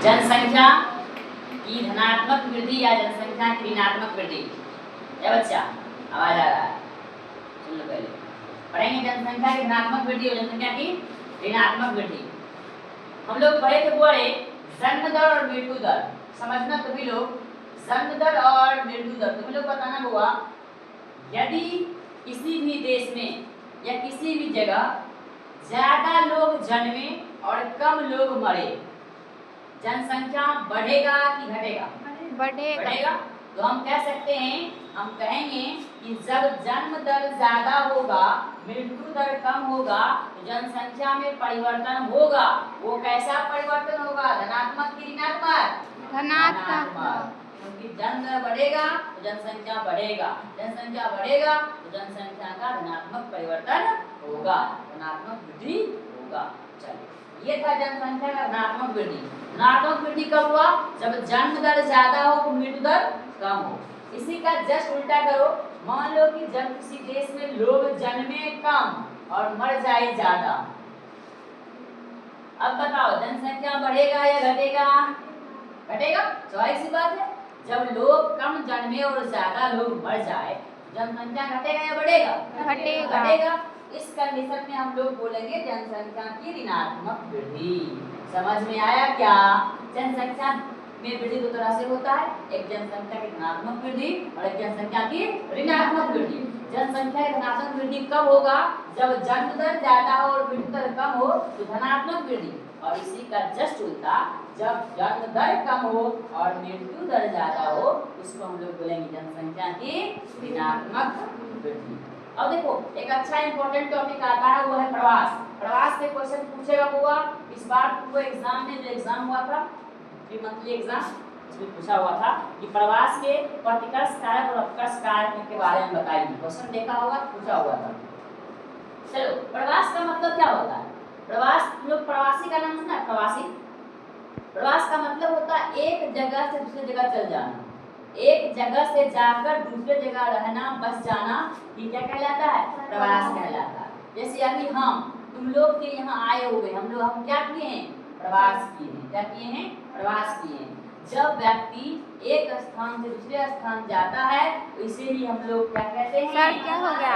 जनसंख्या की धनात्मक वृद्धि या जनसंख्या की ऋणात्मक वृद्धि। क्या बच्चा आवाज आ रहा है? सुन लो पहले पढ़ेंगे जनसंख्या की धनात्मक वृद्धि और जनसंख्या की ऋणात्मक वृद्धि। हम लोग पढ़े थे बड़े जन्म दर और मृत्यु दर। समझना तुम्हें लोग जन्म दर और मृत्यु दर तुम्हें लोग बताना हुआ। यदि किसी भी देश में या किसी भी जगह ज्यादा लोग जन्मे और कम लोग मरे, जनसंख्या बढ़ेगा कि घटेगा? बढ़ेगा। तो हम कह सकते हैं, हम कहेंगे कि जब जन्म दर ज्यादा होगा, मृत्यु दर कम होगा, तो जनसंख्या में परिवर्तन होगा। वो कैसा परिवर्तन होगा? धनात्मक कि ऋणात्मक? धनात्मक। क्योंकि जन्म दर बढ़ेगा तो जनसंख्या बढ़ेगा, जनसंख्या बढ़ेगा तो जनसंख्या का धनात्मक परिवर्तन होगा, धनात्मक वृद्धि होगा। चलिए, ये था जनसंख्या का धनात्मक वृद्धि। धनात्मक वृद्धि कब हुआ? जब जन्म दर ज्यादा हो तो मृत्यु दर कम हो। इसी का जस्ट उल्टा करो। मान लो कि जब किसी देश में लोग जन्मे कम और मर जाए ज्यादा, अब बताओ जनसंख्या बढ़ेगा या घटेगा? घटेगा। स्वाभाविक सी बात है, जब लोग कम जन्मे और ज्यादा लोग मर जाए जनसंख्या घटेगा या बढ़ेगा? घटेगा। इस कंडीशन में हम लोग बोलेंगे जनसंख्या की ऋणात्मक वृद्धि। समझ में आया क्या? जनसंख्या में वृद्धि दो तरह से होता है, एक जनसंख्या की धनात्मक वृद्धि और एक जनसंख्या की ऋणात्मक वृद्धि। जनसंख्या की धनात्मक वृद्धि कब होगा? जब जन्म दर ज्यादा हो और मृत्यु दर कम हो तो धनात्मक वृद्धि। और इसी का जस्ट उल्टा, जब जन्म दर कम हो और मृत्यु दर ज्यादा हो इसको हम लोग बोलेंगे जनसंख्या की ऋणात्मक वृद्धि। अब देखो एक अच्छा इंपॉर्टेंट टॉपिक आता है, वो है प्रवास। प्रवास से क्वेश्चन पूछेगा हुआ इस बार पूरे एग्जाम में, जो एग्जाम हुआ था प्री मंथली एग्जाम, इसमें पूछा हुआ था कि प्रवास के प्रतिकर्ष कारक और अपकर्ष कारक के बारे में बताइए। क्वेश्चन देखा होगा, पूछा हुआ था। चलो, प्रवास का मतलब क्या होता है? प्रवास, लोग प्रवासी का नाम सुना है? प्रवासी, प्रवास का मतलब होता है एक जगह से दूसरी जगह चल जाना, एक जगह से जाकर दूसरे जगह रहना, बस जाना, ये क्या कहलाता है? प्रवास कहलाता है। जैसे अभी हम तुम लोग के यहाँ आए हुए, हम क्या किए हैं? प्रवास किए हैं। क्या किए हैं? प्रवास किए हैं। जब व्यक्ति एक स्थान से दूसरे स्थान जाता है तो इसीलिए हम लोग क्या कहते हैं? सर क्या हो गया?